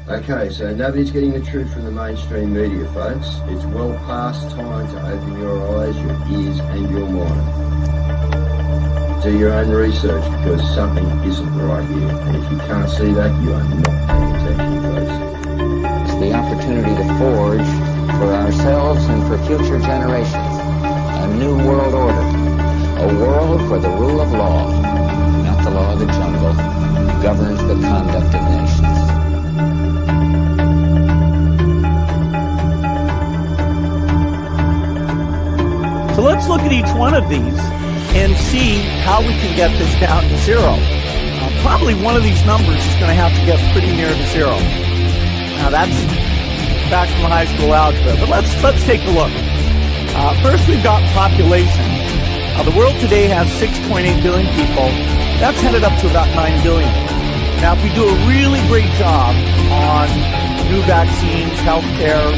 Okay, so nobody's getting the truth from the mainstream media, folks. It's well past time to open your eyes, your ears, and your mind. Do your own research because something isn't right here. And if you can't see that, you are not paying attention, folks. It's the opportunity to forge for ourselves and for future generations a new world order. A world where the rule of law, not the law of the jungle, governs the conduct of nations. So let's look at each one of these and see how we can get this down to zero. Probably one of these numbers is going to have to get pretty near to zero. Now that's back from high school algebra, but let's take a look. First, we've got population. The world today has 6.8 billion people. That's headed up to about 9 billion. Now, if we do a really great job on new vaccines, healthcare,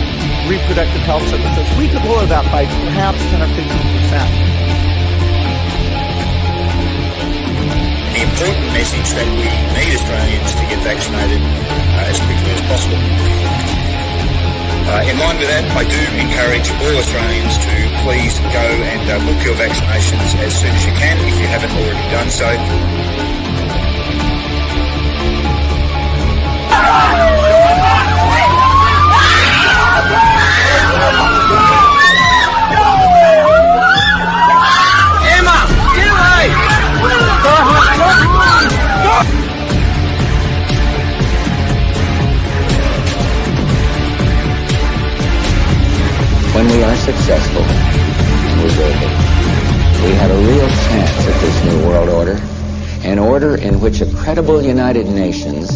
reproductive health services, we could lower that by perhaps 10 or 15%. The important message that we need Australians to get vaccinated as quickly as possible. In line with that, I do encourage all Australians to please go and book your vaccinations as soon as you can if you haven't already done so. Emma, get away! When we are successful, and we will be, we have a real chance at this new world order, an order in which a credible United Nations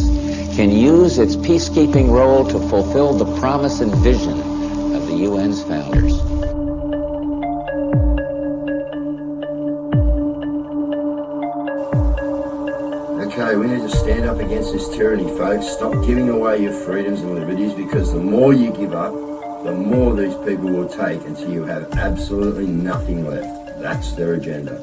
can use its peacekeeping role to fulfill the promise and vision of the UN's founders. Okay, we need to stand up against this tyranny, folks. Stop giving away your freedoms and liberties, because the more you give up, the more these people will take until you have absolutely nothing left. That's their agenda.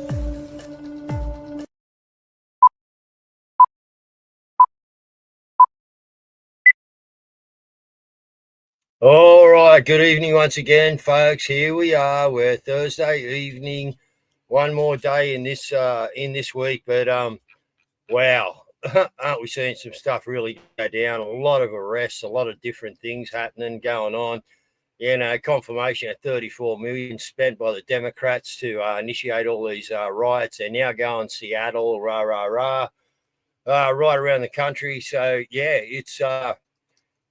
All right, good evening once again, folks. Here we are. We're Thursday evening. One more day in this week, but wow, aren't we seeing some stuff really go down? A lot of arrests, a lot of different things happening, going on. You know, confirmation of 34 million spent by the Democrats to initiate all these riots. They're now going Seattle, right around the country. So yeah, it's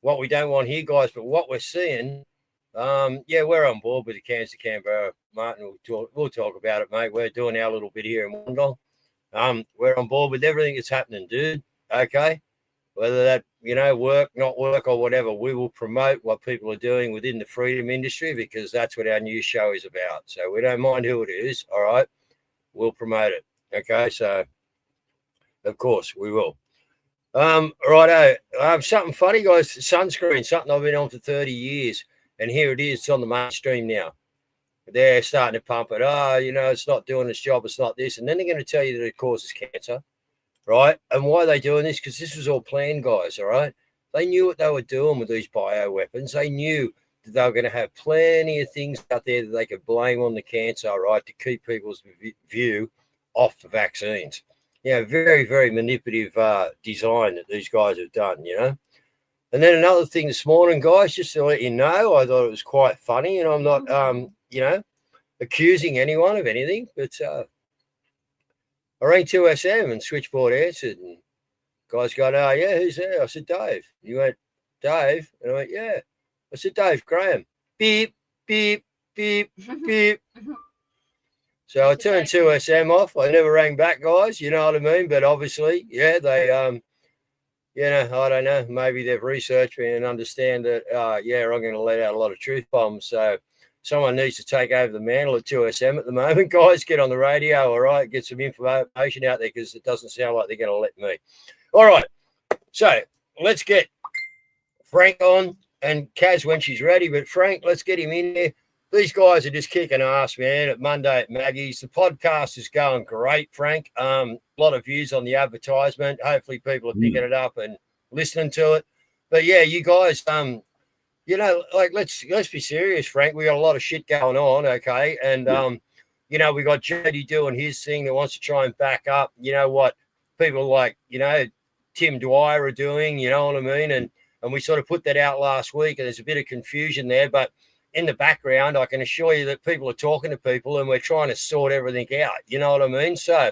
what we don't want here, guys. But what we're seeing, yeah, we're on board with the Cairns to Canberra. Martin, we'll talk about it, mate. We're doing our little bit here in Wollongong. We're on board with everything that's happening, dude. Okay. Whether that, work, not work, or whatever, we will promote what people are doing within the freedom industry, because that's what our news show is about. So we don't mind who it is, all right? We'll promote it, okay? So, of course, we will. Righto, something funny, guys. Sunscreen, something I've been on for 30 years, and here it is. It's on the mainstream now. They're starting to pump it. It's not doing its job. It's not this. And then they're going to tell you that it causes cancer. Right? And why are they doing this? Because this was all planned, guys, all right? They knew what they were doing with these bioweapons. They knew that they were going to have plenty of things out there that they could blame on the cancer, right, to keep people's view off the vaccines. Very, very manipulative design that these guys have done, And then another thing this morning, guys, just to let you know, I thought it was quite funny, and I'm not, accusing anyone of anything, but I rang 2SM and switchboard answered, and guys going, "Oh, yeah, who's there?" I said, "Dave." He went, "Dave?" And I went, "Yeah." I said, "Dave Graham." Beep, beep, beep, beep. So I turned 2SM off. I never rang back, guys. You know what I mean? But obviously, yeah, they, I don't know. Maybe they've researched me and understand that, I'm going to let out a lot of truth bombs. So someone needs to take over the mantle at 2SM at the moment. Guys, get on the radio, all right? Get some information out there, because it doesn't sound like they're going to let me. All right. So let's get Frank on, and Caz when she's ready. But Frank, let's get him in there. These guys are just kicking ass, man, at Monday at Maggie's. The podcast is going great, Frank. A lot of views on the advertisement. Hopefully people are picking it up and listening to it. but yeah, you guys, you know, like let's be serious, Frank. We got a lot of shit going on, okay, and you know, we got Jody doing his thing that wants to try and back up, you know, what people like, you know, Tim Dwyer are doing, you know what I mean, and we sort of put that out last week, and there's a bit of confusion there, but in the background, I can assure you that people are talking to people, and we're trying to sort everything out. You know what I mean? So,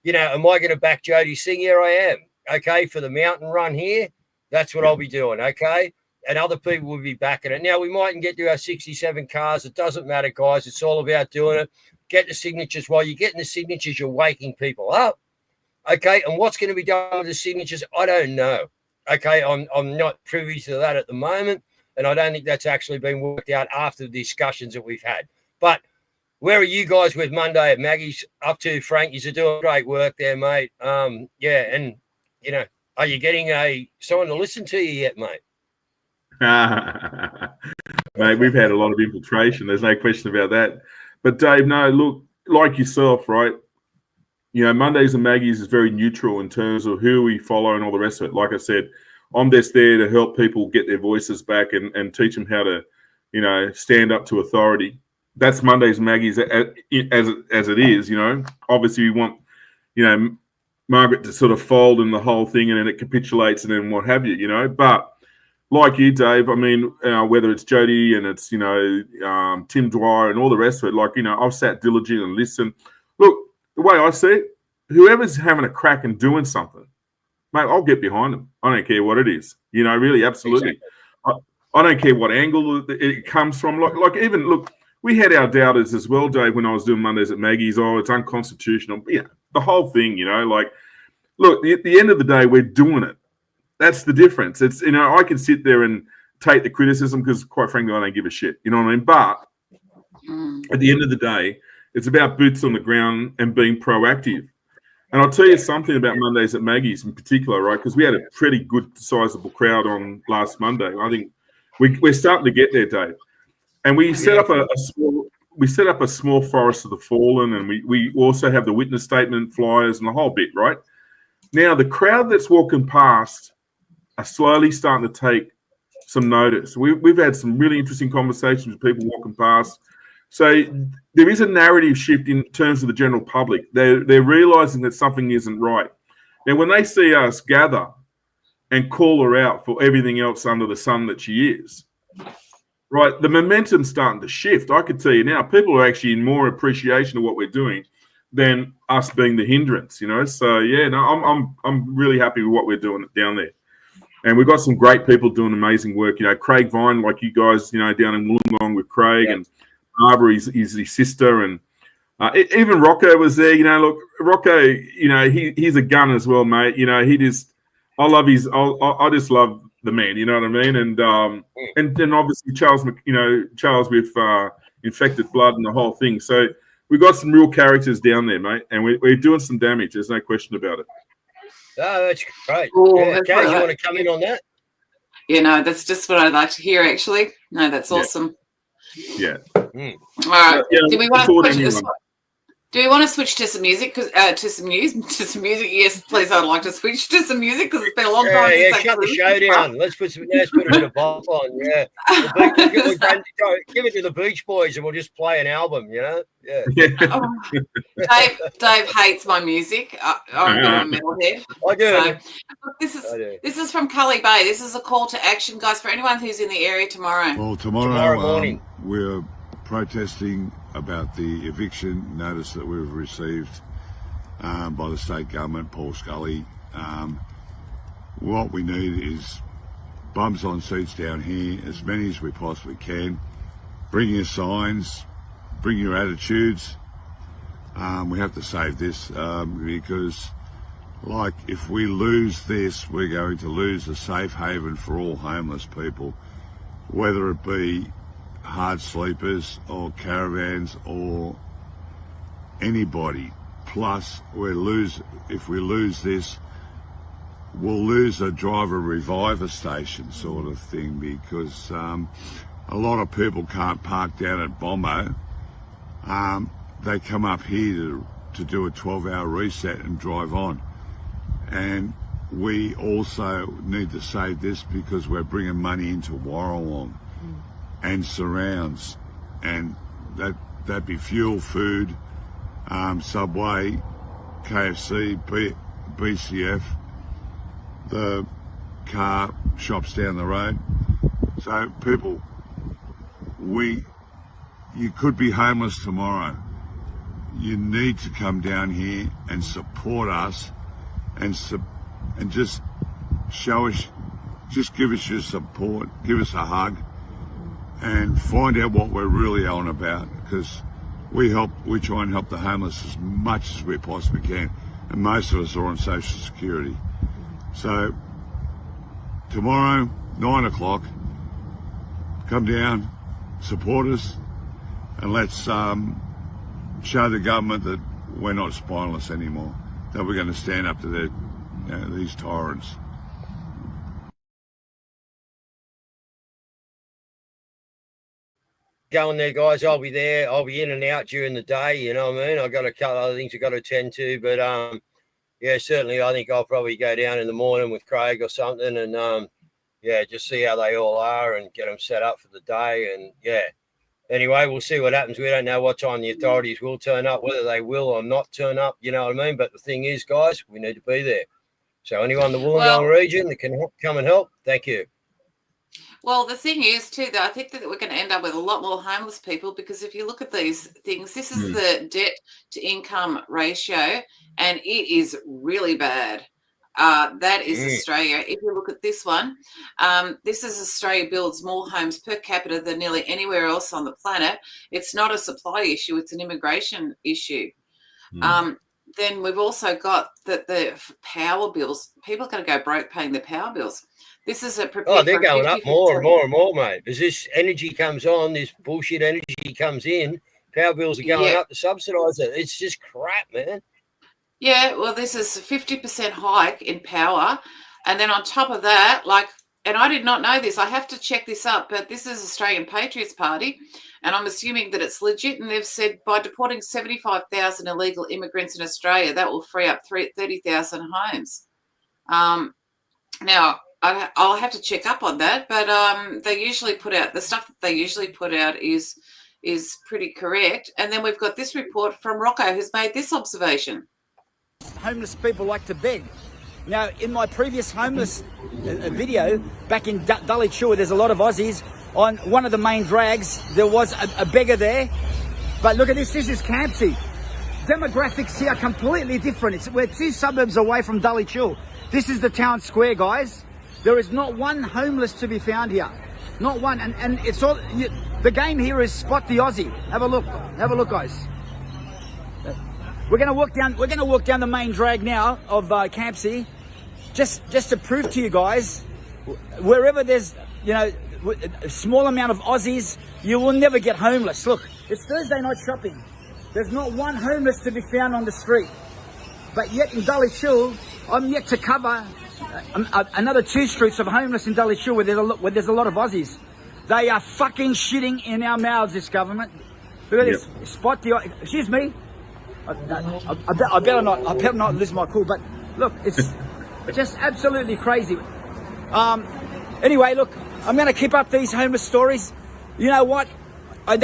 you know, am I going to back Jody's thing? Here I am. Okay, for the mountain run here, that's what I'll be doing. Okay. And other people will be backing it. Now, we mightn't get to our 67 cars. It doesn't matter, guys. It's all about doing it. Get the signatures. While you're getting the signatures, you're waking people up. Okay. And what's going to be done with the signatures, I don't know. Okay. I'm not privy to that at the moment. And I don't think that's actually been worked out after the discussions that we've had. But where are you guys with Monday at Maggie's up to, Frank? You're doing great work there, mate. Yeah. And, you know, are you getting someone to listen to you yet, mate? Mate, we've had a lot of infiltration. There's no question about that. But Dave, no, look, like yourself, right? You know, Mondays and Maggie's is very neutral in terms of who we follow and all the rest of it. Like I said, I'm just there to help people get their voices back and teach them how to, you know, stand up to authority. That's Mondays and Maggie's as it is, you know. Obviously, we want, you know, Margaret to sort of fold in the whole thing and then it capitulates and then what have you, you know. But like you, Dave, I mean, whether it's Jody and it's, you know, Tim Dwyer and all the rest of it, like, you know, I've sat diligent and listened. Look, the way I see it, whoever's having a crack and doing something, mate, I'll get behind them. I don't care what it is. You know, really, absolutely. Exactly. I don't care what angle it comes from. Like even, look, we had our doubters as well, Dave, when I was doing Mondays at Maggie's. Oh, it's unconstitutional. Yeah, the whole thing, you know, like, look, at the end of the day, we're doing it. That's the difference. It's, you know, I can sit there and take the criticism because, quite frankly, I don't give a shit. You know what I mean? But at the end of the day, it's about boots on the ground and being proactive. And I'll tell you something about Mondays at Maggie's in particular, right? Because we had a pretty good, sizable crowd on last Monday. I think we're starting to get there, Dave. And we set up a small forest of the fallen, and we also have the witness statement flyers and the whole bit, right? Now the crowd that's walking past are slowly starting to take some notice. We've had some really interesting conversations with people walking past. So there is a narrative shift in terms of the general public. They're realizing that something isn't right. Now, when they see us gather and call her out for everything else under the sun that she is, right, the momentum's starting to shift. I can tell you now, people are actually in more appreciation of what we're doing than us being the hindrance, you know. So yeah, no, I'm really happy with what we're doing down there. And we've got some great people doing amazing work. You know, Craig Vine, like you guys, you know, down in Wollongong with Craig, and Barbara is his sister, and even Rocco was there. You know, look, Rocco, you know, he's a gun as well, mate. You know, I just love the man. You know what I mean? And then obviously Charles with infected blood and the whole thing. So we've got some real characters down there, mate, and we're doing some damage. There's no question about it. Oh, that's great. Oh, yeah. Caz, you want to come in on that? Yeah, no, that's just what I'd like to hear, actually. No, that's awesome. Yeah. All right. Do we want to switch to some music? To some news, to some music. Yes, please. I'd like to switch to some music because it's been a long time. Yeah, shut the show down. Let's put a bit of bop on. Yeah, give it to the Beach Boys, and we'll just play an album. You know. Yeah. Oh, Dave hates my music. I'm a metalhead. I do. So, this is from Cully Bay. This is a call to action, guys, for anyone who's in the area tomorrow. Well, tomorrow morning we're protesting about the eviction notice that we've received by the state government, Paul Scully. What we need is bums on seats down here, as many as we possibly can. Bring your signs, bring your attitudes. We have to save this because, like, if we lose this, we're going to lose a safe haven for all homeless people, whether it be hard sleepers or caravans or anybody. Plus, if we lose this, we'll lose a driver reviver station sort of thing, because a lot of people can't park down at Bombo. They come up here to do a 12-hour reset and drive on. And we also need to save this because we're bringing money into Warrawong and surrounds, and that'd be fuel, food, Subway, KFC, BCF, the car shops down the road. So people, you could be homeless tomorrow. You need to come down here and support us and just show us, just give us your support, give us a hug and find out what we're really on about, because we try and help the homeless as much as we possibly can, and most of us are on social security. So tomorrow, 9 o'clock, come down, support us, and let's show the government that we're not spineless anymore, that we're going to stand up to these tyrants. Going there, guys. I'll be there. I'll be in and out during the day. You know what I mean? I've got a couple other things I've got to attend to, but yeah, certainly I think I'll probably go down in the morning with Craig or something, and yeah, just see how they all are and get them set up for the day. And yeah, anyway, we'll see what happens. We don't know what time the authorities will turn up, whether they will or not turn up. You know what I mean? But the thing is, guys, we need to be there. So anyone in the Wollongong region that can come and help, thank you. Well, the thing is, too, that I think that we're going to end up with a lot more homeless people, because if you look at these things, this is the debt to income ratio, and it is really bad. That is Australia. If you look at this one, this is Australia builds more homes per capita than nearly anywhere else on the planet. It's not a supply issue. It's an immigration issue. Then we've also got the power bills. People are going to go broke paying their power bills. This is a they're going up more and more and more, mate. As this energy comes on, this bullshit energy comes in, power bills are going up to subsidise it. It's just crap, man. Yeah, well, this is a 50% hike in power. And then on top of that, and I did not know this, I have to check this up, but this is Australian Patriots Party, and I'm assuming that it's legit. And they've said by deporting 75,000 illegal immigrants in Australia, that will free up 30,000 homes. Now, I'll have to check up on that, but they usually put out the stuff that they usually put out is pretty correct. And then we've got this report from Rocco, who's made this observation. Homeless people like to beg. Now, in my previous homeless video back in Dulwich Shore, there's a lot of Aussies. On one of the main drags, there was a beggar there. But look at this. This is Campsie. Demographics here are completely different. We're 2 suburbs away from Dulwich Shore. This is the town square, guys. There is not one homeless to be found here. Not one. And it's all... the game here is spot the Aussie. Have a look. Have a look, guys. We're going to walk down the main drag now of Campsie, just to prove to you guys, wherever there's, a small amount of Aussies, you will never get homeless. Look, it's Thursday night shopping. There's not one homeless to be found on the street. But yet in Dulwich Shore, I'm yet to cover another 2 streets of homeless in Dulwich Shore where there's a lot of Aussies. They are fucking shitting in our mouths, this government. Look at this. Spot the... Excuse me. I better not lose my cool, but look, it's just absolutely crazy. Anyway, look, I'm going to keep up these homeless stories. You know what? I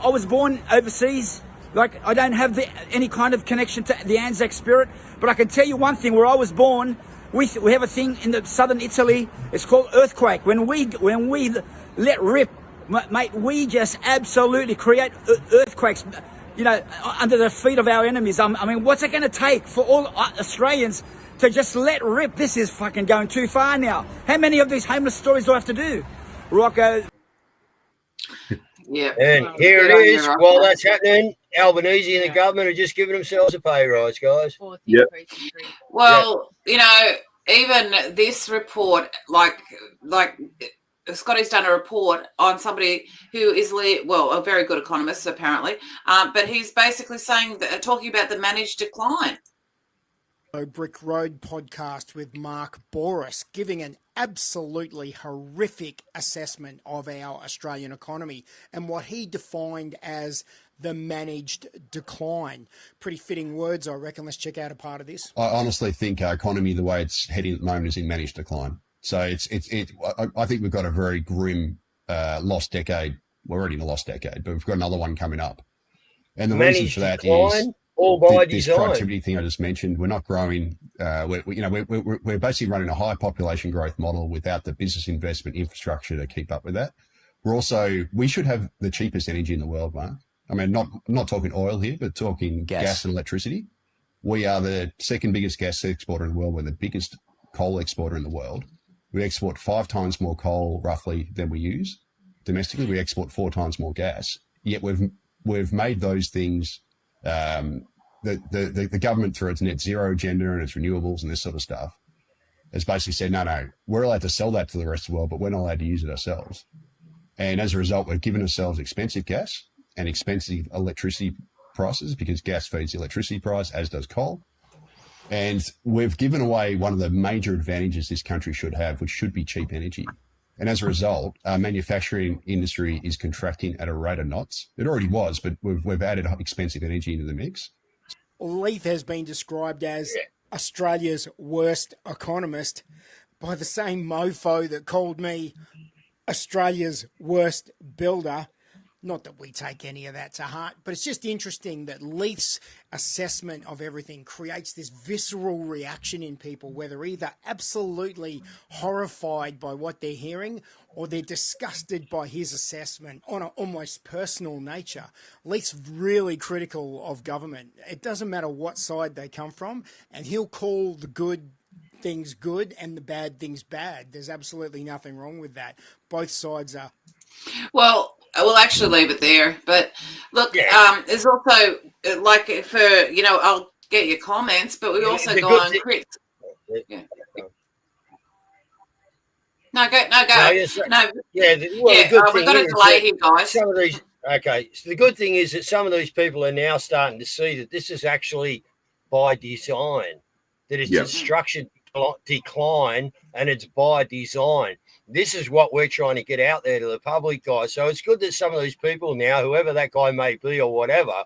was born overseas. I don't have any kind of connection to the Anzac spirit, but I can tell you one thing. Where I was born, we have a thing in the southern Italy. It's called earthquake. When we let rip, mate, we just absolutely create earthquakes. Under the feet of our enemies. I mean, what's it going to take for all Australians to just let rip? This is fucking going too far now. How many of these homeless stories do I have to do? Rocco. Yeah. And here it is. While that's happening, Albanese and the government are just giving themselves a pay rise, guys. Yep. Well, even this report, like Scotty's done a report on somebody who is, a very good economist, apparently, but he's basically talking about the managed decline. Brick Road podcast with Mark Boris, giving an absolutely horrific assessment of our Australian economy and what he defined as the managed decline. Pretty fitting words, I reckon. Let's check out a part of this. I honestly think our economy, the way it's heading at the moment, is in managed decline. So I think we've got a very grim lost decade. We're already in a lost decade, but we've got another one coming up. And the reason for that is all by this design. productivity thing I just mentioned. We're not growing. We're basically running a high population growth model without the business investment infrastructure to keep up with that. We should have the cheapest energy in the world, Mark. I mean, not talking oil here, but talking gas and electricity. We are the second biggest gas exporter in the world. We're the biggest coal exporter in the world. We export 5 times more coal roughly than we use. Domestically, we export 4 times more gas. Yet we've made those things. The government, through its net zero agenda and its renewables and this sort of stuff, has basically said, no, we're allowed to sell that to the rest of the world, but we're not allowed to use it ourselves. And as a result, we've given ourselves expensive gas and expensive electricity prices, because gas feeds the electricity price, as does coal. And we've given away one of the major advantages this country should have, which should be cheap energy. And as a result, our manufacturing industry is contracting at a rate of knots. It already was, but we've added expensive energy into the mix. Leith has been described as Australia's worst economist by the same mofo that called me Australia's worst builder. Not that we take any of that to heart, but it's just interesting that Leith's assessment of everything creates this visceral reaction in people, where they're either absolutely horrified by what they're hearing or they're disgusted by his assessment on an almost personal nature. Leith's really critical of government. It doesn't matter what side they come from, and he'll call the good things good and the bad things bad. There's absolutely nothing wrong with that. Both sides are. Well, we'll actually leave it there. But look, there's also, like, for, I'll get your comments, but we also go on Chris. Yeah. No, go. No. We've got a delay here, guys. Some of these, so the good thing is that some of these people are now starting to see that this is actually by design, that it's a structured decline, and it's by design. This is what we're trying to get out there to the public, guys. So it's good that some of these people now, whoever that guy may be or whatever,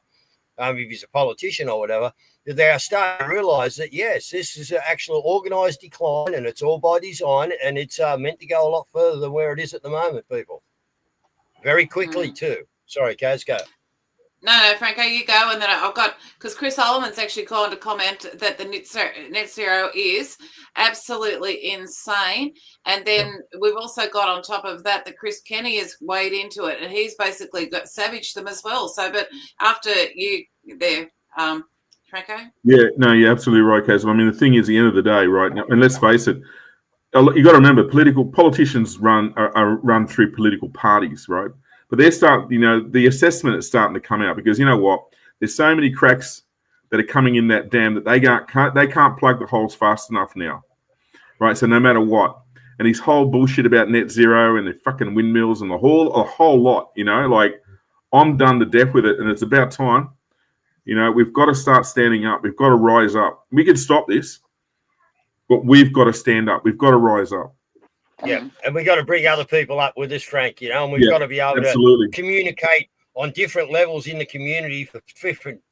if he's a politician or whatever, that they are starting to realise that, yes, this is an actual organised decline, and it's all by design, and it's meant to go a lot further than where it is at the moment, people. Very quickly, too. Sorry, Caz, go. No, Franco, you go, and then I've got, because Chris Holloman's actually called to comment that the net zero is absolutely insane. And then we've also got on top of that Chris Kenny has weighed into it, and he's basically savaged them as well. So, but after you there, Franco? Yeah, no, you're absolutely right, Kaz. I mean, the thing is, at the end of the day, right now, and let's face it, you got to remember, politicians are run through political parties, right? But the assessment is starting to come out, because you know what? There's so many cracks that are coming in that dam that they can't plug the holes fast enough now, right? So no matter what, and his whole bullshit about net zero and the fucking windmills and a whole lot, like, I'm done to death with it, and it's about time. We've got to start standing up. We've got to rise up. We can stop this, but we've got to stand up. We've got to rise up. Yeah, and we've got to bring other people up with us, Frank, and we've got to be able to communicate on different levels in the community for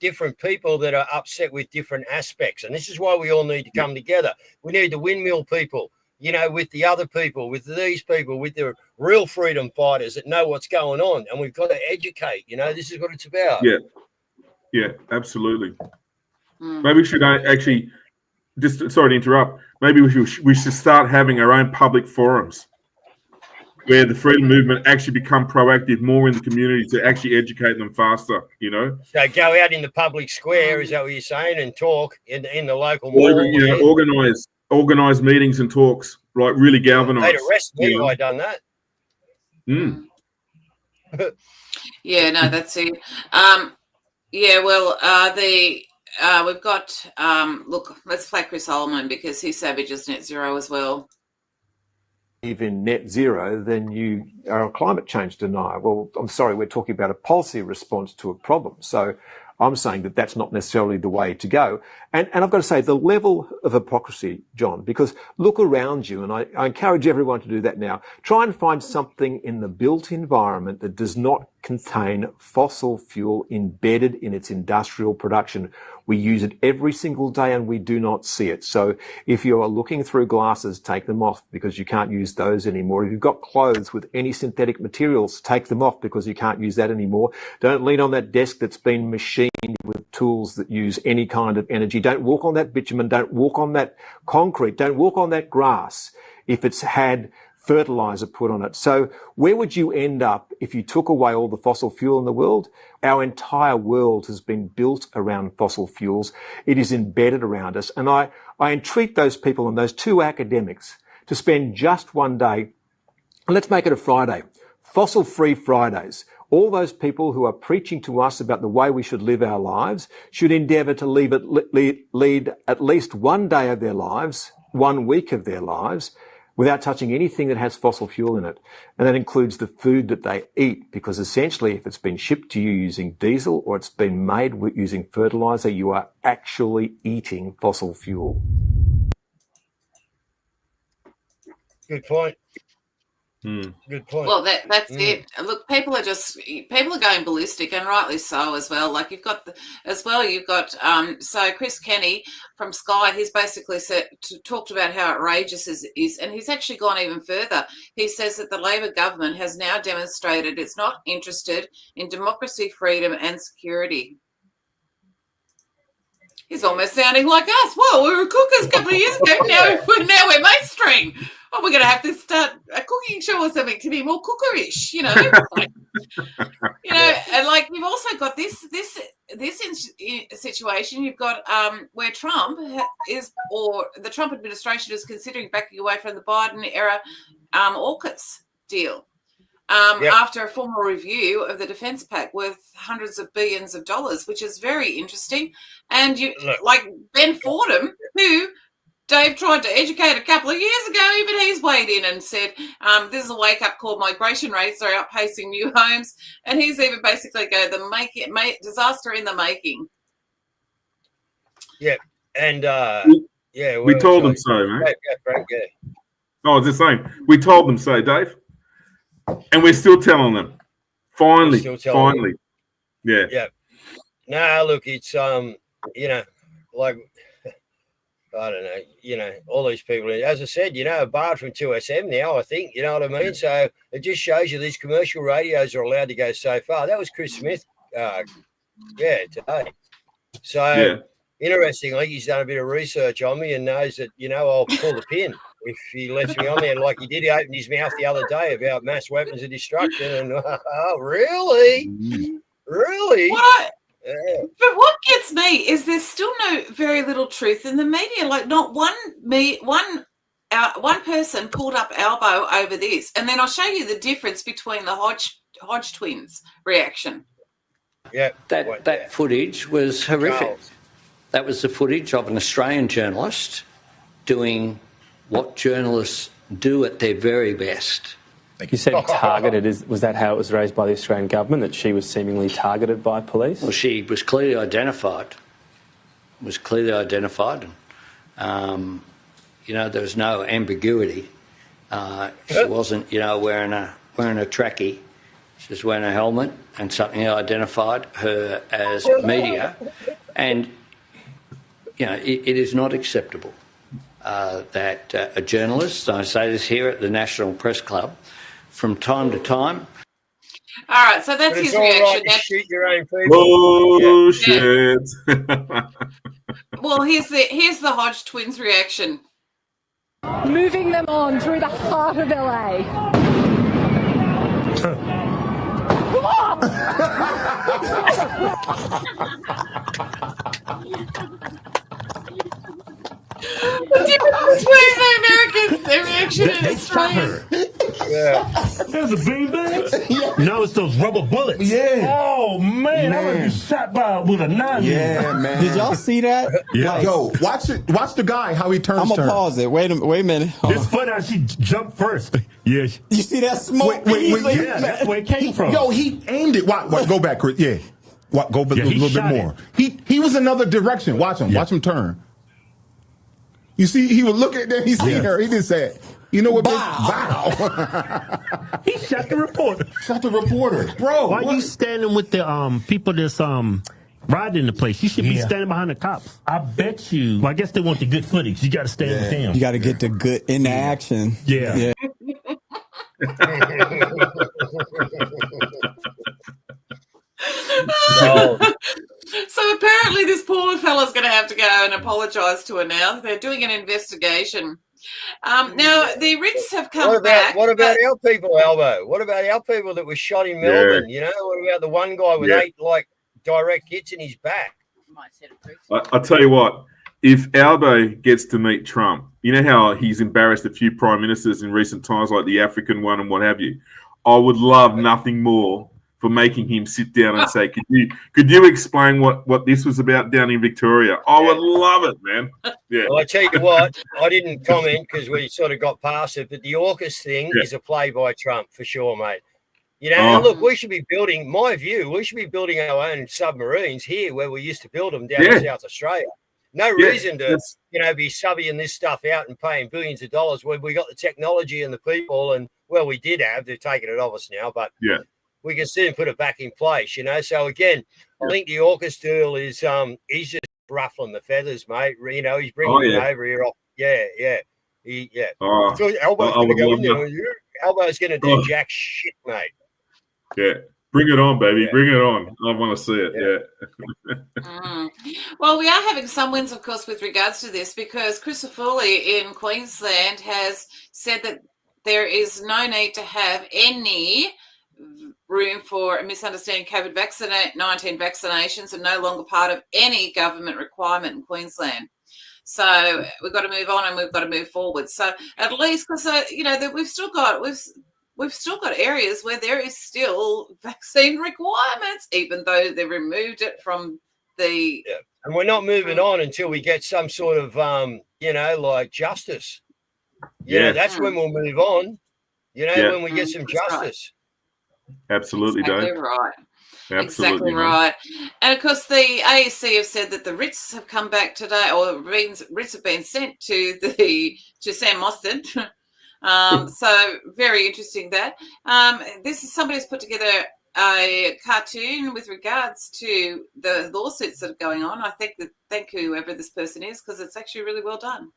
different people that are upset with different aspects. And this is why we all need to come together. We need the windmill people, with the other people, with these people, with the real freedom fighters that know what's going on. And we've got to educate, this is what it's about. Yeah, absolutely. Maybe we should actually, just sorry to interrupt, maybe we should start having our own public forums where the freedom movement actually become proactive more in the community to actually educate them faster, So go out in the public square, is that what you're saying, and talk in the local mall. Organize meetings and talks, like really galvanize. They'd arrest me if I done that. Yeah, no, that's it. We've got, look, let's play Chris Holloman, because he savages net zero as well. In net zero, then you are a climate change denier. Well, I'm sorry, we're talking about a policy response to a problem. So I'm saying that that's not necessarily the way to go. And I've got to say, the level of hypocrisy, John, because look around you, and I encourage everyone to do that now. Try and find something in the built environment that does not contain fossil fuel embedded in its industrial production. We use it every single day and we do not see it. So if you are looking through glasses, take them off because you can't use those anymore. If you've got clothes with any synthetic materials, take them off because you can't use that anymore. Don't lean on that desk that's been machined with tools that use any kind of energy. Don't walk on that bitumen. Don't walk on that concrete. Don't walk on that grass if it's had fertilizer put on it. So where would you end up if you took away all the fossil fuel in the world? Our entire world has been built around fossil fuels. It is embedded around us. And I entreat those people and those two academics to spend just one day, and let's make it a Friday, fossil-free Fridays. All those people who are preaching to us about the way we should live our lives should endeavour to lead at least one day of their lives, 1 week of their lives, without touching anything that has fossil fuel in it. And that includes the food that they eat, because essentially if it's been shipped to you using diesel or it's been made using fertilizer, you are actually eating fossil fuel. Good point. Good point. Well, that's it. Look, people are going ballistic, and rightly so as well. Like you've got so Chris Kenny from Sky, he's basically talked about how outrageous is, and he's actually gone even further. He says that the Labor government has now demonstrated it's not interested in democracy, freedom, and security. He's almost sounding like us. Well, we were cookers a couple of years ago. Now we're mainstream. Oh, we're going to have to start a cooking show or something to be more cookerish, you know. And like you've also got this situation. You've got where Trump or the Trump administration is considering backing away from the Biden era AUKUS deal. After a formal review of the defense pack worth hundreds of billions of dollars, which is very interesting. And like Ben Fordham, who Dave tried to educate a couple of years ago, even he's weighed in and said, this is a wake-up call, migration rates are outpacing new homes. And he's even basically disaster in the making. Yeah, and we told them so, mate. Yeah. I was just saying, we told them so, Dave. And we're still telling them. Finally. Yeah. Yeah. No, look, it's like I don't know, all these people, as I said, barred from 2SM now, I think, you know what I mean? So it just shows you these commercial radios are allowed to go so far. That was Chris Smith, today. So interestingly, he's done a bit of research on me and knows that, I'll pull the pin if he lets me on there. Like he did, he opened his mouth the other day about mass weapons of destruction. And, really? Really? But what gets me is there's still very little truth in the media. Like not one person pulled up elbow over this. And then I'll show you the difference between the Hodge twins reaction. Yeah. That footage was horrific. That was the footage of an Australian journalist doing what journalists do at their very best. You said targeted. Was that how it was raised by the Australian government, that she was seemingly targeted by police? Well, she was clearly identified. And, there was no ambiguity. She wasn't, wearing a trackie. She was wearing a helmet, and something identified her as media. And, it is not acceptable that a journalist, I say this here at the National Press Club, from time to time. All right, so that's his reaction. Right to shoot your own people. Bullshit. Well, here's the Hodge twins' reaction. Moving them on through the heart of LA. The difference between the Americans, their reaction and Australians. Yeah. There's a beanbag? No, it's those rubber bullets. Yeah. Oh, man. I would be shot with a 9mm. Yeah, man. Did y'all see that? Yeah. Like, yo, watch it. Watch the guy, how he turns. I'm going to pause it. Wait a minute. It's funny how she jumped first. Yes. You see that smoke? Yeah, that's where it came from. Yo, he aimed it. What? Go back, Chris. Yeah. What? Go a Yeah, little bit more. He was another direction. Watch him. Watch him turn. You see, he would look at that. He seen her. He just said, "You know what? Bow." He shot the reporter. Shot the reporter, bro. Why you standing with the people that's riding the place? You should be standing behind the cops. I bet you. Well, I guess they want the good footage. You got to stand with them. You got to get the good in the action. Yeah. So apparently this poor fella's going to have to go and apologise to her now. They're doing an investigation. Now, the Ritz have come back. What about our people, Albo? What about our people that were shot in Melbourne? You know, what about the one guy with 8 direct hits in his back? I tell you what, if Albo gets to meet Trump, you know how he's embarrassed a few prime ministers in recent times, like the African one and what have you. I would love nothing more for making him sit down and say, could you explain what this was about down in Victoria? I would love it, man. Yeah. Well, I tell you what, I didn't comment because we sort of got past it, but the AUKUS thing is a play by Trump for sure, mate. You know, and look, we should be building, my view, we should be building our own submarines here where we used to build them down in South Australia. No reason to, be subbing this stuff out and paying billions of dollars when we got the technology and the people, and, well, we did have, they're taking it off us now, but we can soon put it back in place, you know. So, again, I think the AUKUS deal is, he's just ruffling the feathers, mate. You know, he's bringing them over here. Albo's going to go in there. Albo's going to do jack shit, mate. Yeah. Bring it on, baby. Bring it on. I want to see it. Well, we are having some wins, of course, with regards to this, because Christopher in Queensland has said that there is no need to have any room for misunderstanding COVID-19 vaccinations and no longer part of any government requirement in Queensland. So we've got to move on and we've got to move forward. So at least, because that we've still got areas where there is still vaccine requirements, even though they removed it from the. Yeah. And we're not moving on until we get some sort of, justice. That's when we'll move on. When we get some justice. Absolutely, exactly Dave. Right. Absolutely exactly right. And of course, the AEC have said that the writs have come back today, or writs have been sent to Sam Mostyn. So very interesting that. This is somebody's put together a cartoon with regards to the lawsuits that are going on. I think that thank whoever this person is, because it's actually really well done.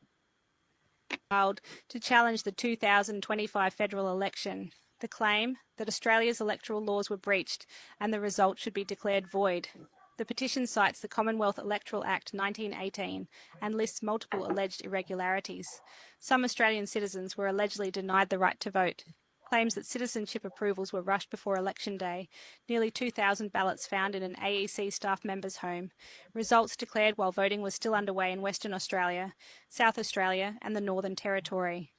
To challenge the 2025 federal election. The claim that Australia's electoral laws were breached and the result should be declared void. The petition cites the Commonwealth Electoral Act 1918 and lists multiple alleged irregularities. Some Australian citizens were allegedly denied the right to vote. Claims that citizenship approvals were rushed before election day. Nearly 2,000 ballots found in an AEC staff member's home. Results declared while voting was still underway in Western Australia, South Australia and the Northern Territory.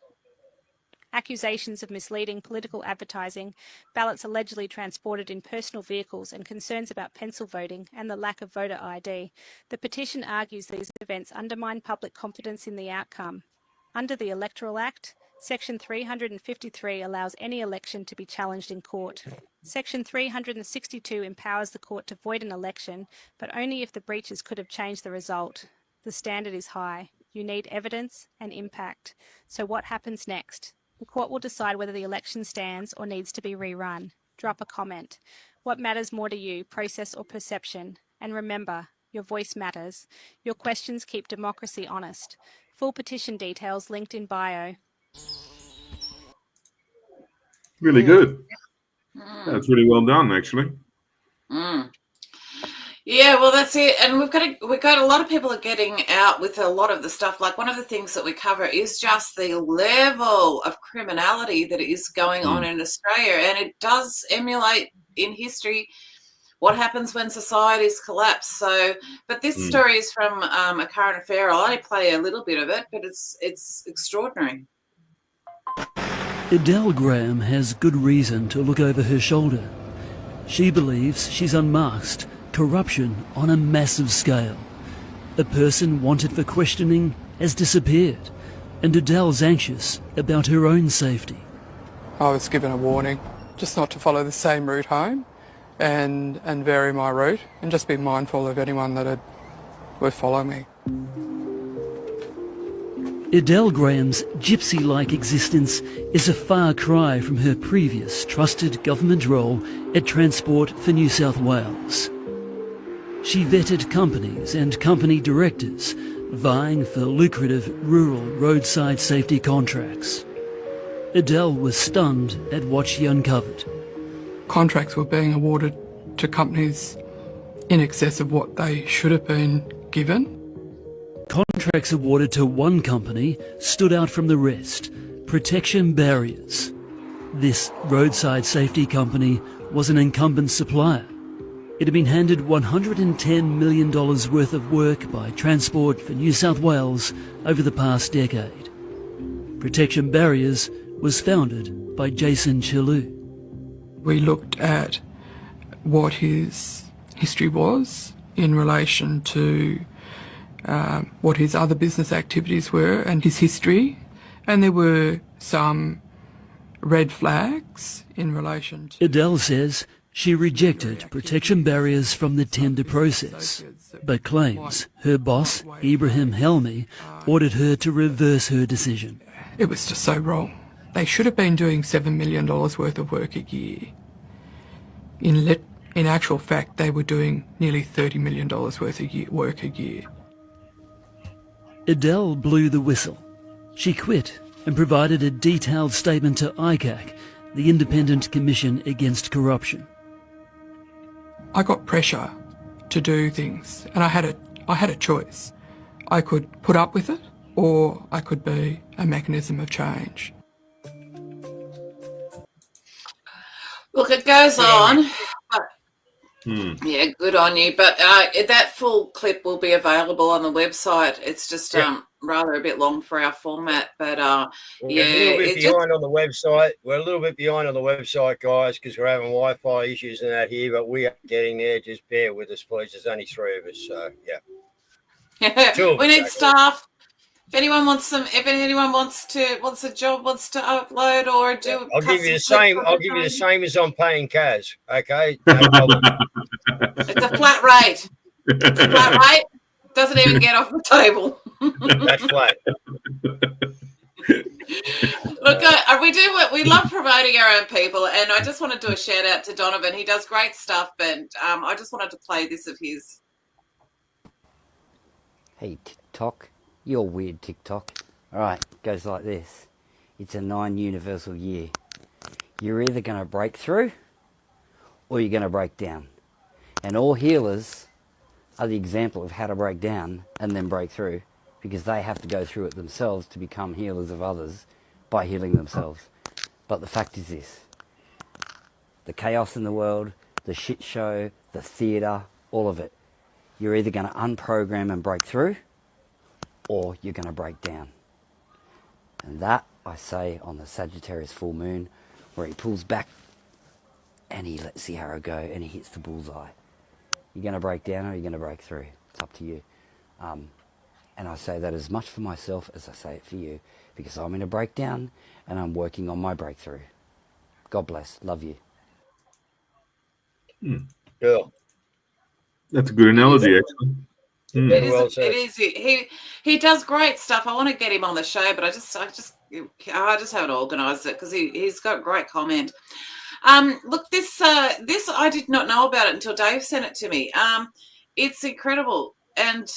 Accusations of misleading political advertising, ballots allegedly transported in personal vehicles and concerns about pencil voting and the lack of voter ID. The petition argues these events undermine public confidence in the outcome. Under the Electoral Act, Section 353 allows any election to be challenged in court. Section 362 empowers the court to void an election, but only if the breaches could have changed the result. The standard is high. You need evidence and impact. So what happens next? The court will decide whether the election stands or needs to be rerun. Drop a comment. What matters more to you, process or perception? And remember, your voice matters. Your questions keep democracy honest. Full petition details linked in bio. Really good. That's really well done, actually. Yeah, well, that's it. And we've got a lot of people are getting out with a lot of the stuff. Like, one of the things that we cover is just the level of criminality that is going on in Australia, and it does emulate in history what happens when societies collapse. So, but this story is from a current affair. I'll only play a little bit of it, but it's extraordinary. Adele Graham has good reason to look over her shoulder. She believes she's unmasked corruption on a massive scale. A person wanted for questioning has disappeared, and Adele's anxious about her own safety. I was given a warning just not to follow the same route home, and vary my route and just be mindful of anyone that would follow me. Adele Graham's gypsy-like existence is a far cry from her previous trusted government role at Transport for New South Wales. She vetted companies and company directors vying for lucrative rural roadside safety contracts. Adele was stunned at what she uncovered. Contracts were being awarded to companies in excess of what they should have been given. Contracts awarded to one company stood out from the rest: Protection Barriers. This roadside safety company was an incumbent supplier. It had been handed $110 million worth of work by Transport for New South Wales over the past decade. Protection Barriers was founded by Jason Chellew. We looked at what his history was in relation to what his other business activities were and his history, and there were some red flags in relation to... Adele says she rejected Protection Barriers from the tender process, but claims her boss, Ibrahim Helmi, ordered her to reverse her decision. It was just so wrong. They should have been doing $7 million worth of work a year. In actual fact, they were doing nearly $30 million worth of work a year. Adele blew the whistle. She quit and provided a detailed statement to ICAC, the Independent Commission Against Corruption. I got pressure to do things, and I had a choice. I could put up with it, or I could be a mechanism of change. Look, it goes on. Yeah, good on you. But that full clip will be available on the website. It's just rather a bit long for our format. But We're a little bit behind on the website. We're a little bit behind on the website, guys, because we're having Wi-Fi issues and that here. But we are getting there. Just bear with us, please. There's only 3 of us, so yeah. We need staff. If anyone wants wants a job, wants to upload or do, I'll give you the same. I'll give you the same as I'm paying Caz. Okay, no problem. It's a flat rate. It's a flat rate. Doesn't even get off the table. That's flat. Look, we love promoting our own people, and I just want to do a shout out to Donovan. He does great stuff, but I just wanted to play this of his. Hey, TikTok. You're weird, TikTok. Alright, goes like this. It's a 9 universal year. You're either going to break through or you're going to break down. And all healers are the example of how to break down and then break through, because they have to go through it themselves to become healers of others by healing themselves. But the fact is this. The chaos in the world, the shit show, the theatre, all of it. You're either going to unprogram and break through, or you're going to break down. And that, I say, on the Sagittarius full moon, where he pulls back and he lets the arrow go and he hits the bullseye. You're going to break down or you're going to break through. It's up to you. And I say that as much for myself as I say it for you, because I'm in a breakdown and I'm working on my breakthrough. God bless. Love you. Yeah. That's a good analogy, actually. It is. He does great stuff. I want to get him on the show, but I just haven't organised it because he's got great comment. Look, this I did not know about it until Dave sent it to me. It's incredible, and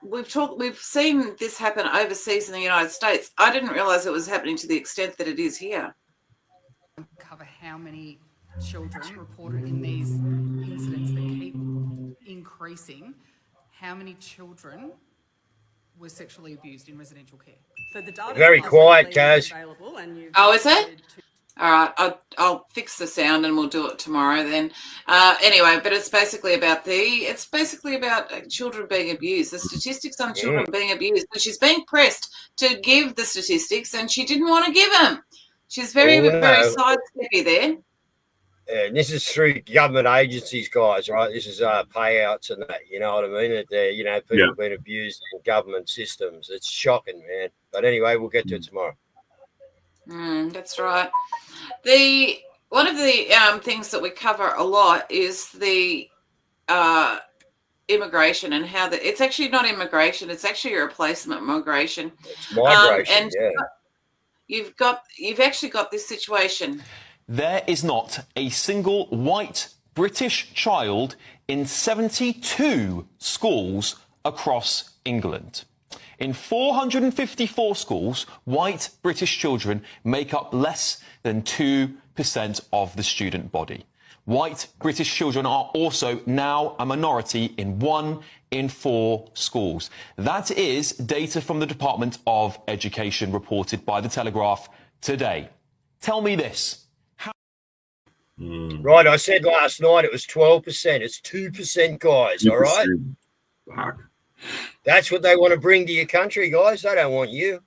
we've seen this happen overseas in the United States. I didn't realise it was happening to the extent that it is here. Cover how many children reported in these incidents that keep increasing, how many children were sexually abused in residential care. So the data very quiet, Caz. Oh, is it? All right, I'll fix the sound and we'll do it tomorrow then. Anyway, but it's basically about children being abused. The statistics on children being abused. And she's being pressed to give the statistics, and she didn't want to give them. She's very sidesteppy there. And this is through government agencies, guys, right? This is payouts and that, you know what I mean? That, people being abused in government systems. It's shocking, man. But anyway, we'll get to it tomorrow. That's right. The one of the things that we cover a lot is the immigration and how it's actually not immigration, it's actually a replacement migration. It's migration, and yeah. you've actually got this situation. There is not a single white British child in 72 schools across England. In 454 schools, white British children make up less than 2% of the student body. White British children are also now a minority in 1 in 4 schools. That is data from the Department of Education reported by The Telegraph today. Tell me this. Right, I said last night it was 12%. It's 2%, guys, all right? Fuck. That's what they want to bring to your country, guys. They don't want you.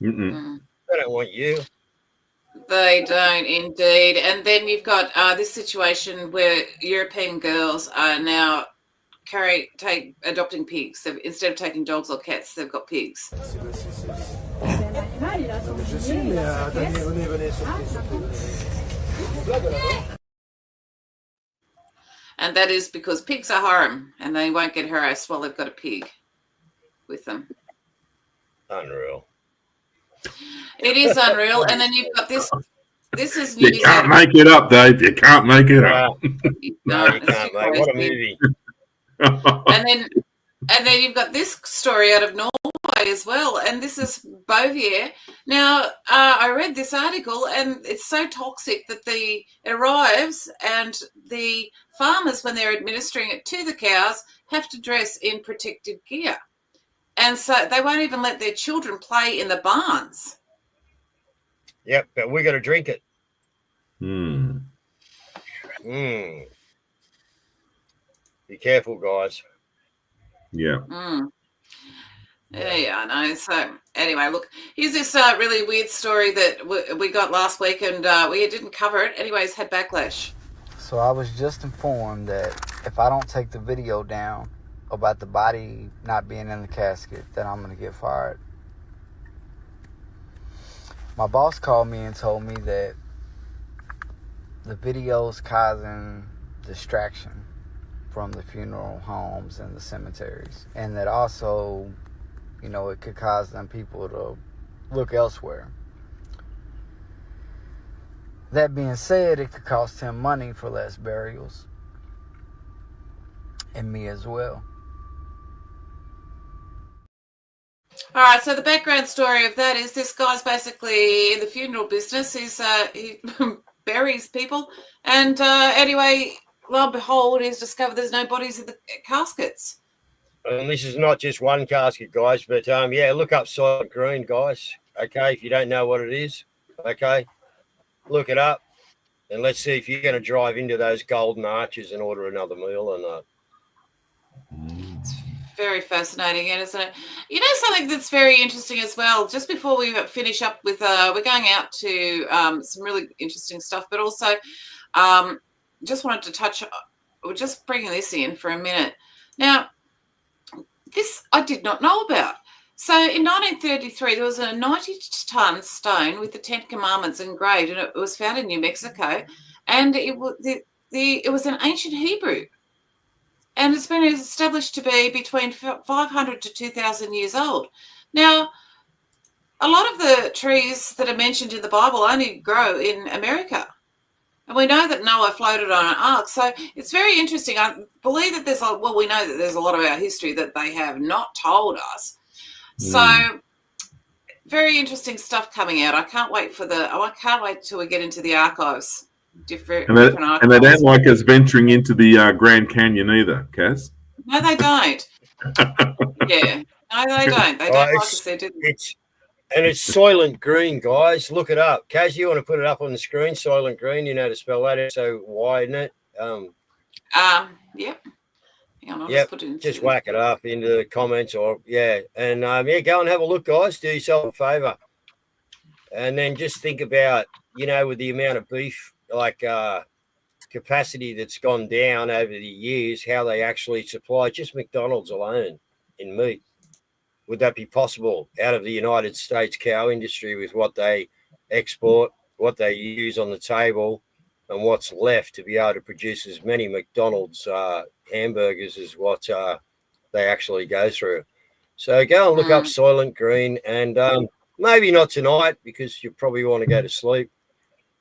Mm-mm. They don't want you. They don't indeed. And then you've got this situation where European girls are now adopting pigs. Instead of taking dogs or cats, they've got pigs. And that is because pigs are haram and they won't get harassed while they've got a pig with them. Unreal. It is unreal. And then you've got this. This is You news. can't make it up, Dave. You can't make it up. No, you can't, mate. What a movie. And then you've got this story out of Norway as well, and this is Bouvier. Now, I read this article, and it's so toxic that it arrives, and the farmers, when they're administering it to the cows, have to dress in protective gear. And so they won't even let their children play in the barns. Yep, but we got to drink it. Hmm. Be careful, guys. Yeah. Yeah, I know. So anyway, look, here's this really weird story that we got last week, and we didn't cover it. Anyways, had backlash. So I was just informed that if I don't take the video down about the body not being in the casket, then I'm going to get fired. My boss called me and told me that the video's causing distraction from the funeral homes and the cemeteries, and that also, you know, it could cause them people to look elsewhere. That being said, it could cost him money for less burials, and me as well. All right, so the background story of that is this guy's basically in the funeral business. He buries people, and anyway, lo and behold, he's discovered there's no bodies in the caskets. And this is not just one casket, guys, but yeah, look up Silent Green, guys. Okay, if you don't know what it is, okay, look it up, and let's see if you're going to drive into those golden arches and order another meal or not. Very fascinating, isn't it? You know, something that's very interesting as well, just before we finish up with, we're going out to some really interesting stuff, but also just wanted to touch, we're just bringing this in for a minute. Now, this I did not know about. So in 1933, there was a 90-ton stone with the 10 Commandments engraved, and it was found in New Mexico, and it was an ancient Hebrew. And it's been established to be between 500 to 2,000 years old. Now, a lot of the trees that are mentioned in the Bible only grow in America. And we know that Noah floated on an ark. So it's very interesting. I believe that we know that there's a lot of our history that they have not told us. So very interesting stuff coming out. I can't wait till we get into the archives. Different archives. And they don't like us venturing into the Grand Canyon either, Caz. No, they don't. Yeah. No, they don't. They don't like us there, do they? It's Soylent Green, guys. Look it up. Kaz, you want to put it up on the screen? Soylent Green, you know to spell that. So why, isn't it? Yep. Hang on, I'll Yep. just put it in. Just whack it up into the comments or, yeah. And, yeah, go and have a look, guys. Do yourself a favour. And then just think about, you know, with the amount of beef, like capacity that's gone down over the years, how they actually supply just McDonald's alone in meat. Would that be possible out of the United States cow industry with what they export what they use on the table and what's left to be able to produce as many McDonald's hamburgers as what they actually go through. So go and look up Soylent Green, and maybe not tonight because you probably want to go to sleep.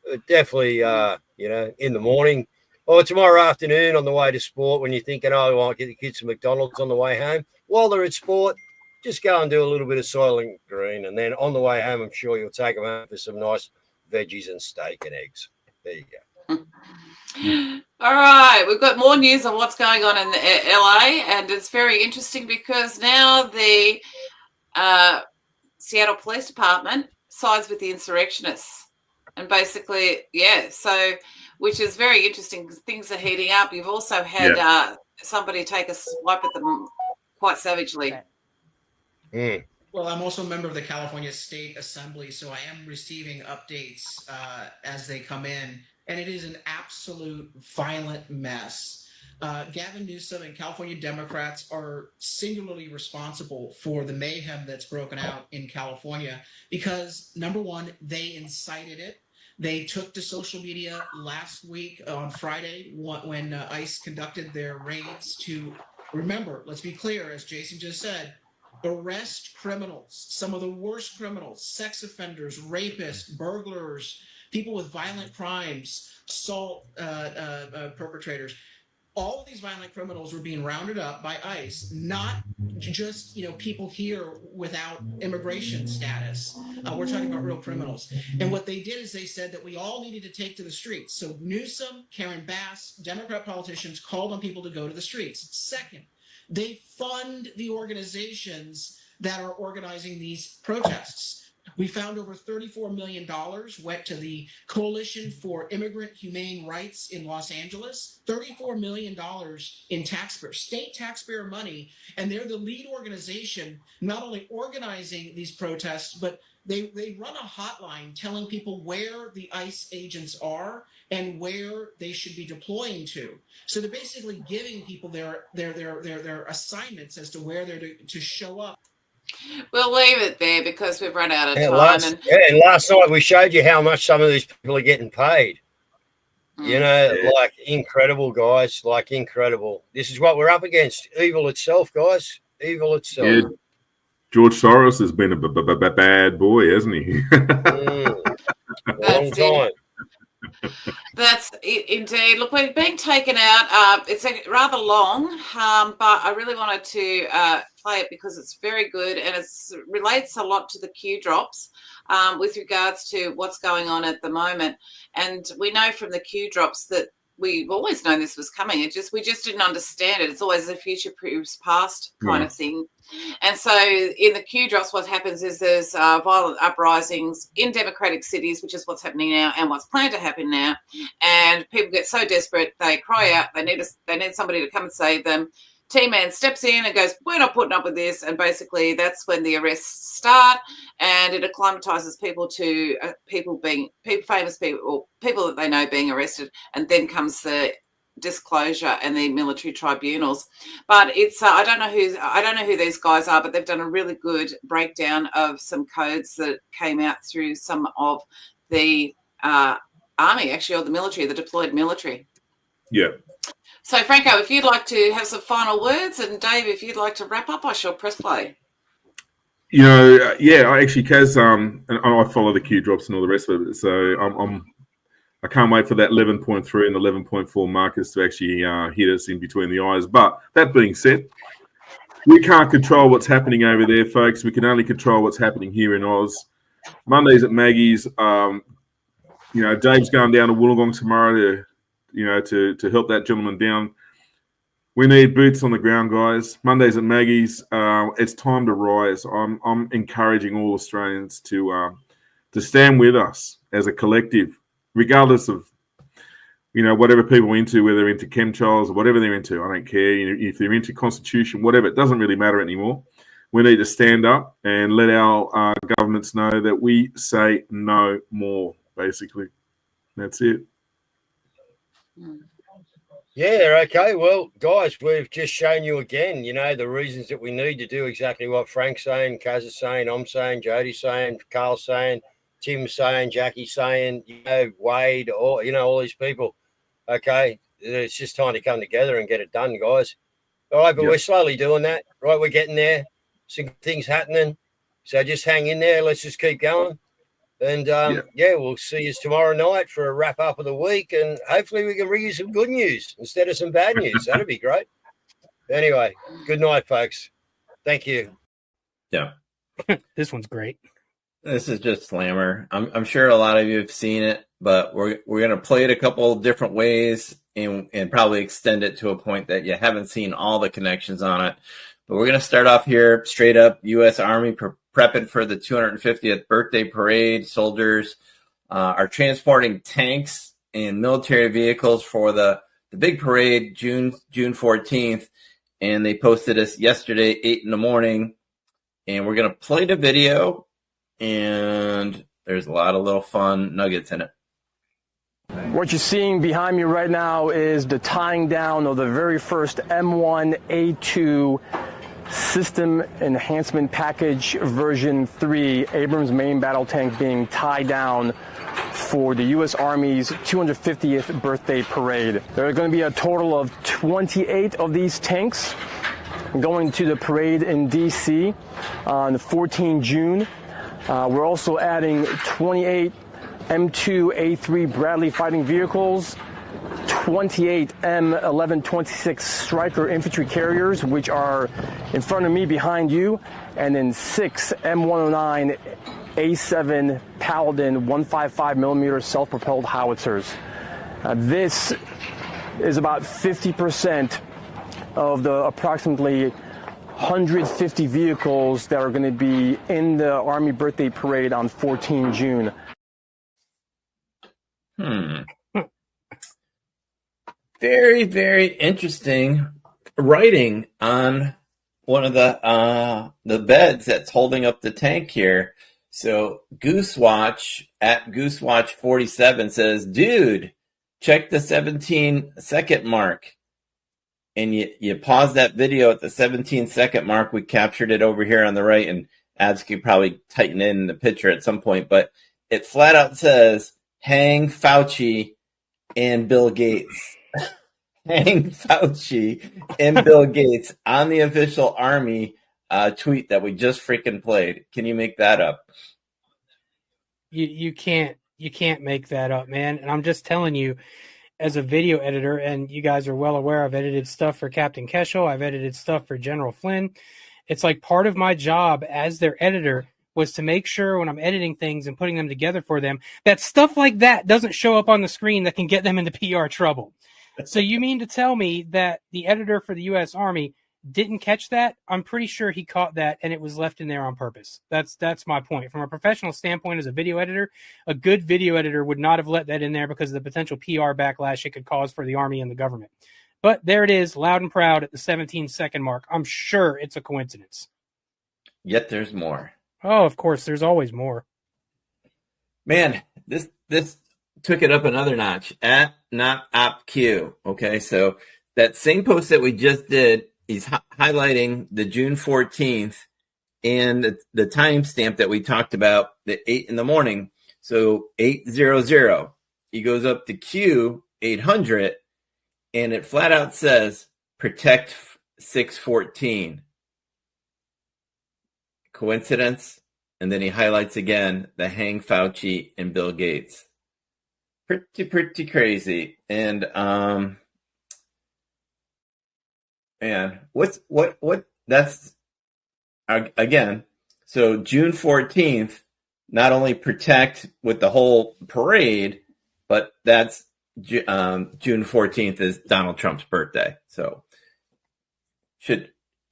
But definitely, in the morning or tomorrow afternoon on the way to sport when you're thinking, oh, I want to get the kids some McDonald's on the way home. While they're at sport, just go and do a little bit of Soylent Green. And then on the way home, I'm sure you'll take them home for some nice veggies and steak and eggs. There you go. All right, we've got more news on what's going on in the LA, and it's very interesting because now the Seattle Police Department sides with the insurrectionists, and basically, which is very interesting because things are heating up. You've also had somebody take a swipe at them quite savagely. Well, I'm also a member of the California State Assembly, so I am receiving updates as they come in, and it is an absolute violent mess. Gavin Newsom and California Democrats are singularly responsible for the mayhem that's broken out in California because, number one, they incited it. They took to social media last week on Friday when ICE conducted their raids to, remember, let's be clear, as Jason just said, arrest criminals, some of the worst criminals, sex offenders, rapists, burglars, people with violent crimes, assault perpetrators. All of these violent criminals were being rounded up by ICE, not just people here without immigration status. We're talking about real criminals. And what they did is they said that we all needed to take to the streets. So Newsom, Karen Bass, Democrat politicians called on people to go to the streets. Second, they fund the organizations that are organizing these protests. We found over $34 million went to the Coalition for Immigrant Humane Rights in Los Angeles, $34 million in state taxpayer money, and they're the lead organization not only organizing these protests, but they run a hotline telling people where the ICE agents are and where they should be deploying to. So they're basically giving people their assignments as to where they're to show up. We'll leave it there because we've run out of time. And last night we showed you how much some of these people are getting paid. Like incredible, guys, like incredible. This is what we're up against. Evil itself, guys. Evil itself. Yeah. George Soros has been a bad boy, hasn't he? Long time. That's it, indeed. Look, we're being taken out. It's rather long, but I really wanted to play it because it's very good and it relates a lot to the Q drops with regards to what's going on at the moment. And we know from the Q drops that we've always known this was coming. We just didn't understand it. It's always a future proves past kind of thing. And so in the Q drops, what happens is there's violent uprisings in democratic cities, which is what's happening now and what's planned to happen now. And people get so desperate, they cry out, they need somebody to come and save them. T-Man steps in and goes, we're not putting up with this. And basically that's when the arrests start and it acclimatizes people to famous people or people that they know being arrested. And then comes the disclosure and the military tribunals. But it's I don't know who these guys are, but they've done a really good breakdown of some codes that came out through some of the army, actually, or the military, the deployed military. Yeah. So, Franco, if you'd like to have some final words, and Dave, if you'd like to wrap up, I shall press play. I actually, Caz, and I follow the Q drops and all the rest of it. So I can't wait for that 11.3 and 11.4 markers to actually hit us in between the eyes. But that being said, we can't control what's happening over there, folks. We can only control what's happening here in Oz. Mondays at Maggie's. Dave's going down to Wollongong tomorrow to help that gentleman down. We need boots on the ground, guys. Mondays at Maggie's. It's time to rise. I'm encouraging all Australians to stand with us as a collective, regardless of whatever people are into, whether they're into chemtrails or whatever they're into. I don't care. If they're into Constitution, whatever, it doesn't really matter anymore. We need to stand up and let our governments know that we say no more. Basically, that's it. Yeah, okay. Well, guys, we've just shown you again, the reasons that we need to do exactly what Frank's saying, Caz is saying, I'm saying, Jody's saying, Carl's saying, Tim saying, Jackie saying, Wade, or all these people. Okay, it's just time to come together and get it done, guys. All right, but we're slowly doing that. Right, we're getting there. Some things happening. So just hang in there. Let's just keep going. And, we'll see you tomorrow night for a wrap-up of the week, and hopefully we can bring you some good news instead of some bad news. That'd be great. Anyway, good night, folks. Thank you. Yeah. This one's great. This is just slammer. I'm sure a lot of you have seen it, but we're going to play it a couple different ways and probably extend it to a point that you haven't seen all the connections on it. But we're going to start off here straight up. U.S. Army prepping for the 250th birthday parade. Soldiers are transporting tanks and military vehicles for the big parade, June 14th. And they posted this yesterday, 8 in the morning. And we're going to play the video. And there's a lot of little fun nuggets in it. What you're seeing behind me right now is the tying down of the very first M1A2 System Enhancement Package version 3 Abrams main battle tank being tied down for the U.S. Army's 250th birthday parade. There are going to be a total of 28 of these tanks going to the parade in D.C. on 14 June. We're also adding 28 M2A3 Bradley fighting vehicles, 28 M1126 Stryker infantry carriers, which are in front of me behind you, and then 6 M109 A7 Paladin 155 millimeter self-propelled howitzers. This is about 50% of the approximately 150 vehicles that are going to be in the Army birthday parade on 14 June. Very, very interesting writing on one of the beds that's holding up the tank here. So Goosewatch at Goosewatch47 says, dude, check the 17-second mark. And you pause that video at the 17-second mark. We captured it over here on the right, and ads could probably tighten in the picture at some point. But it flat out says, hang Fauci and Bill Gates. Hang Fauci and Bill Gates on the official Army tweet that we just freaking played. Can you make that up? You can't make that up, man. And I'm just telling you, as a video editor, and you guys are well aware, I've edited stuff for Captain Keschel. I've edited stuff for General Flynn. It's like part of my job as their editor was to make sure when I'm editing things and putting them together for them, that stuff like that doesn't show up on the screen that can get them into PR trouble. So you mean to tell me that the editor for the U.S. Army didn't catch that? I'm pretty sure he caught that, and it was left in there on purpose. That's my point. From a professional standpoint as a video editor, a good video editor would not have let that in there because of the potential PR backlash it could cause for the Army and the government. But there it is, loud and proud at the 17-second mark. I'm sure it's a coincidence. Yet there's more. Oh, of course, there's always more. Man, this took it up another notch. At not OpQ. Okay, so that same post that we just did, he's highlighting the June 14th and the timestamp that we talked about, the 8 in the morning. So 800. He goes up to Q 800, and it flat out says protect 614. Coincidence? And then he highlights again the hang Fauci and Bill Gates. Pretty crazy. And man, what that's again, so June 14th, not only protect with the whole parade, but that's June 14th is Donald Trump's birthday. So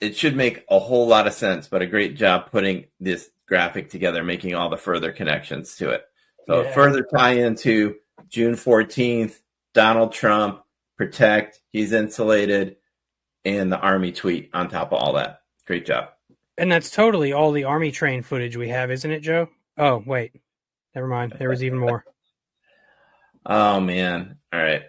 it should make a whole lot of sense, but a great job putting this graphic together, making all the further connections to it. So further tie into June 14th, Donald Trump, protect, he's insulated, and the Army tweet on top of all that. Great job. And that's totally all the Army train footage we have, isn't it, Joe? Oh, wait. Never mind. There was even more. Oh, man. All right.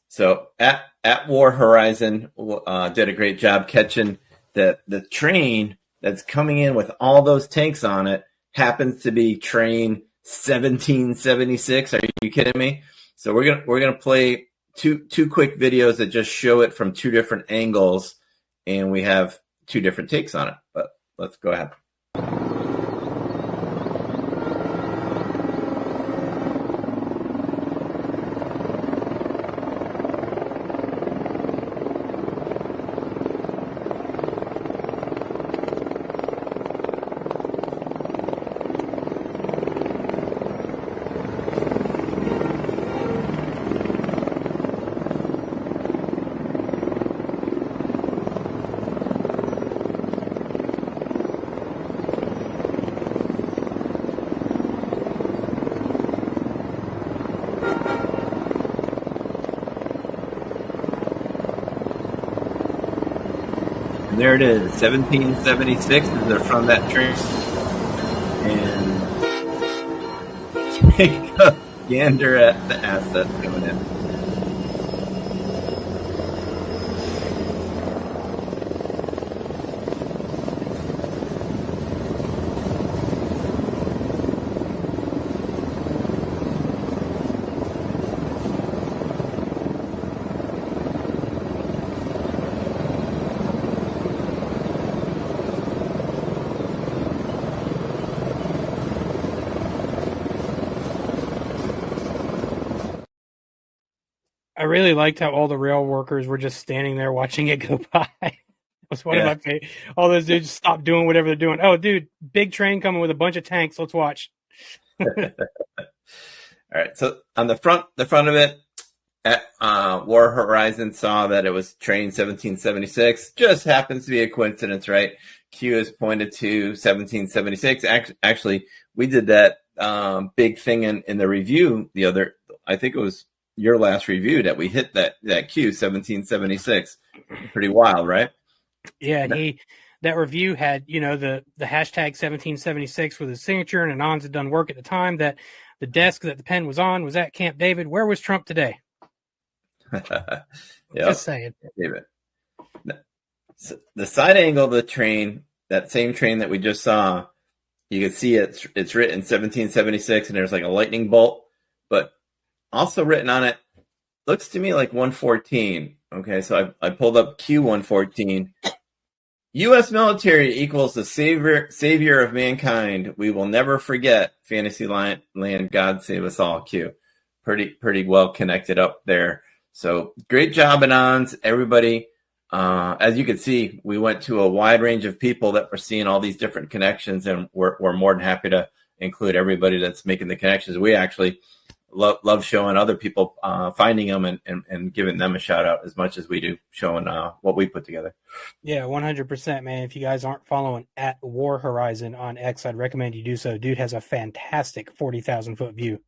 So at War Horizon did a great job catching the train that's coming in with all those tanks on it happens to be train 1776. Are you kidding me? So we're gonna play two quick videos that just show it from two different angles, and we have two different takes on it. But let's go ahead. There it is, 1776. They're from that train. And take a gander at the assets coming in. I really liked how all the rail workers were just standing there watching it go by. It was one of my favorite. All those dudes stopped doing whatever they're doing. Oh, dude, big train coming with a bunch of tanks. Let's watch. All right. So on the front of it, War Horizon saw that it was train 1776. Just happens to be a coincidence, right? Q is pointed to 1776. Actually, we did that big thing in the review the other. I think it was your last review that we hit that Q 1776. Pretty wild, right? Yeah, and that review had, the hashtag 1776 with his signature, and Anons had done work at the time that the desk that the pen was on was at Camp David. Where was Trump today? Yep. Just saying. David. The side angle of the train, that same train that we just saw, you can see it's written 1776, and there's like a lightning bolt, but also written on it looks to me like 114. Okay, so I pulled up Q114. U.S. military equals the savior of mankind. We will never forget. Fantasyland, God save us all. Q. Pretty well connected up there. So great job, Anons, everybody. As you can see, we went to a wide range of people that were seeing all these different connections, and we're more than happy to include everybody that's making the connections. We actually love showing other people finding them and giving them a shout out as much as we do showing what we put together. Yeah, 100%, man. If you guys aren't following at War Horizon on X, I'd recommend you do so. Dude has a fantastic 40,000 foot view.